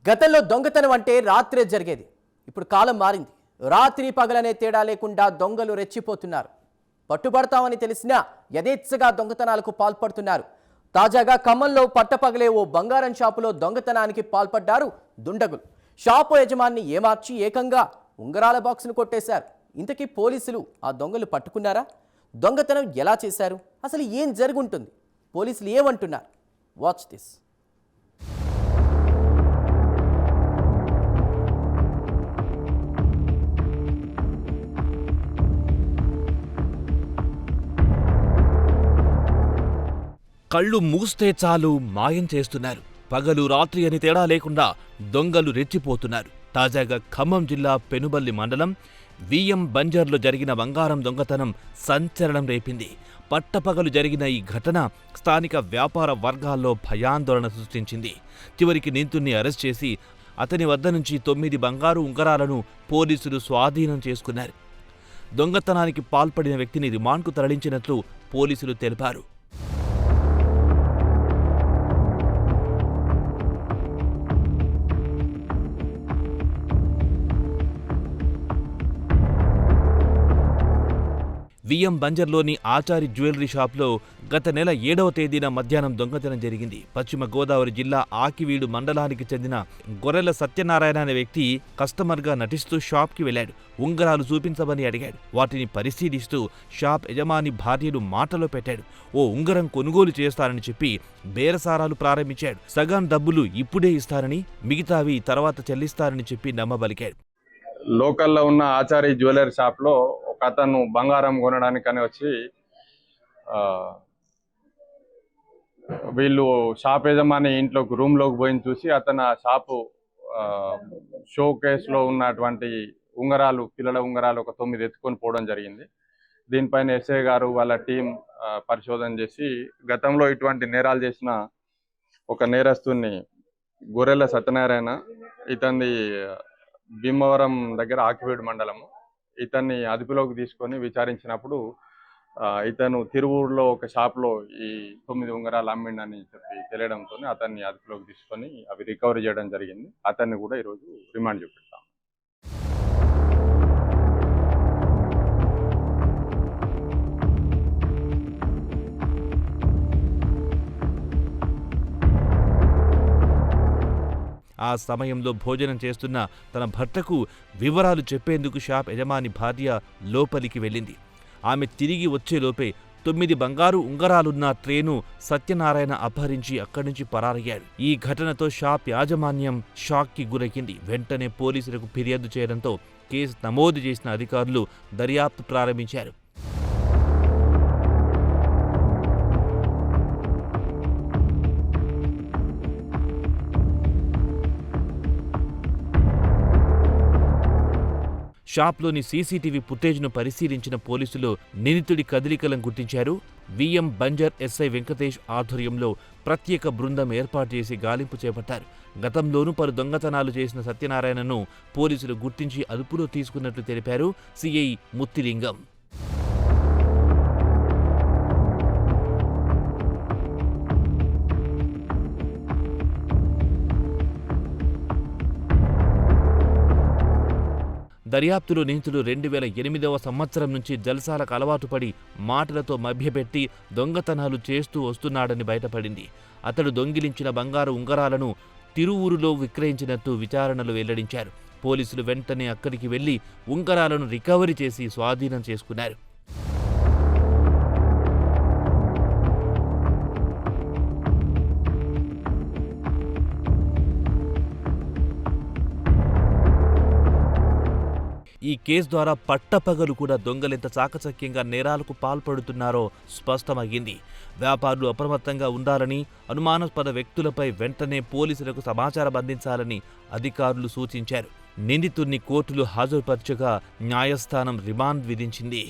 గతంలో దొంగతనం అంటే రాత్రే జరిగేది. ఇప్పుడు కాలం మారింది. రాత్రి పగలనే తేడా లేకుండా దొంగలు రెచ్చిపోతున్నారు. పట్టుబడతామని తెలిసినా యథేచ్ఛగా దొంగతనాలకు పాల్పడుతున్నారు. తాజాగా ఖమ్మంలో పట్టపగలే ఓ బంగారం షాపులో దొంగతనానికి పాల్పడ్డారు దుండగులు. షాపు యజమాని ఏమార్చి ఏకంగా ఉంగరాల బాక్సును కొట్టేశారు. ఇంతకీ పోలీసులు ఆ దొంగలు పట్టుకున్నారా? దొంగతనం ఎలా చేశారు? అసలు ఏం జరుగుంటుంది? పోలీసులు ఏమంటున్నారు? Watch this. కళ్ళు మూస్తే చాలు మాయం చేస్తున్నారు. పగలు రాత్రి అని తేడా లేకుండా దొంగలు రెచ్చిపోతున్నారు. తాజాగా ఖమ్మం జిల్లా పెనుబల్లి మండలం విఎం బంజర్లో జరిగిన బంగారం దొంగతనం సంచలనం రేపింది. పట్టపగలు జరిగిన ఈ ఘటన స్థానిక వ్యాపార వర్గాల్లో భయాందోళన సృష్టించింది. చివరికి నిందితుడిని అరెస్ట్ చేసి అతని వద్ద నుంచి 9 బంగారు ఉంగరాలను పోలీసులు స్వాధీనం చేసుకున్నారు. దొంగతనానికి పాల్పడిన వ్యక్తిని రిమాండ్కు తరలించినట్లు పోలీసులు తెలిపారు. విఎం బంజర్లోని ఆచారి జ్యువెలరీ షాప్లో గత నెల 7వ తేదీన మధ్యాహ్నం దొంగతనం జరిగింది. పశ్చిమ గోదావరి జిల్లా ఆకివీడు మండలానికి చెందిన గొర్రెల సత్యనారాయణ అనే వ్యక్తి కస్టమర్గా నటిస్తూ షాప్కి వెళ్లాడు. ఉంగరాలు చూపించమని అడిగాడు. వాటిని పరిశీలిస్తూ షాప్ యజమాని భార్యను మాటలో పెట్టాడు. ఓ ఉంగరం కొనుగోలు చేస్తారని చెప్పి బేరసారాలు ప్రారంభించాడు. సగం డబ్బులు ఇప్పుడే ఇస్తారని, మిగతావి తర్వాత చెల్లిస్తారని చెప్పి నమ్మబలికాడు. లోకల్లో ఉన్న ఆచారి జ్యువెలరీ షాప్లో ఒక అతను బంగారం కొనడానికని వచ్చి వీళ్ళు షాప్ యజమాని ఇంట్లోకి రూమ్లోకి పోయి చూసి అతను ఆ షాపు షో కేసులో ఉన్నటువంటి ఉంగరాలు, పిల్లల ఉంగరాలు ఒక 9 ఎత్తుకొని పోవడం జరిగింది. దీనిపైన ఎస్ఐ గారు వాళ్ళ టీం పరిశోధన చేసి గతంలో ఇటువంటి నేరాలు చేసిన ఒక నేరస్తుని గొర్రెల సత్యనారాయణ, ఇతన్ని భీమవరం దగ్గర ఆకివీడు మండలము, ఇతన్ని అదుపులోకి తీసుకొని విచారించినప్పుడు ఇతను తిరువూరులో ఒక షాప్లో ఈ 9 ఉంగరాలు అమ్మిండని చెప్పి తెలియడంతో అతన్ని అదుపులోకి తీసుకొని అవి రికవరీ చేయడం జరిగింది. అతన్ని కూడా ఈరోజు రిమాండ్ చూపెడతాం. ఆ సమయంలో భోజనం చేస్తున్న తన భర్తకు వివరాలు చెప్పేందుకు షాప్ యజమాని భార్య లోపలికి వెళ్ళింది. ఆమె తిరిగి వచ్చేలోపే 9 బంగారు ఉంగరాలున్న ట్రేను సత్యనారాయణ అపహరించి అక్కడి నుంచి పరారయ్యాడు. ఈ ఘటనతో షాప్ యాజమాన్యం షాక్కి గురయ్యింది. వెంటనే పోలీసులకు ఫిర్యాదు చేయడంతో కేసు నమోదు చేసిన అధికారులు దర్యాప్తు ప్రారంభించారు. షాప్లోని సీసీటీవీ ఫుటేజ్ను పరిశీలించిన పోలీసులు నిందితుడి కదలికలను గుర్తించారు. విఎం బంజర్ ఎస్ఐ వెంకటేష్ ఆధ్వర్యంలో ప్రత్యేక బృందం ఏర్పాటు చేసి గాలింపు చేపట్టారు. గతంలోనూ పలు దొంగతనాలు చేసిన సత్యనారాయణను పోలీసులు గుర్తించి అదుపులో తీసుకున్నట్లు తెలిపారు సిఐ ముత్తిలింగం. దర్యాప్తులో నిందితుడు 2008వ సంవత్సరం నుంచి జల్సాలకు అలవాటు పడి మాటలతో మభ్యపెట్టి దొంగతనాలు చేస్తూ వస్తున్నాడని బయటపడింది. అతడు దొంగిలించిన బంగారు ఉంగరాలను తిరువూరులో విక్రయించినట్టు విచారణలో వెల్లడించారు. పోలీసులు వెంటనే అక్కడికి వెళ్లి ఉంగరాలను రికవరీ చేసి స్వాధీనం చేసుకున్నారు. ఈ కేసు ద్వారా పట్టపగలు కూడా దొంగలెంత చాకచక్యంగా నేరాలకు పాల్పడుతున్నారో స్పష్టమయ్యింది. వ్యాపారులు అప్రమత్తంగా ఉండాలని, అనుమానాస్పద వ్యక్తులపై వెంటనే పోలీసులకు సమాచారం అందించాలని అధికారులు సూచించారు. నిందితుడిని కోర్టులో హాజరుపరచగా న్యాయస్థానం రిమాండ్ విధించింది.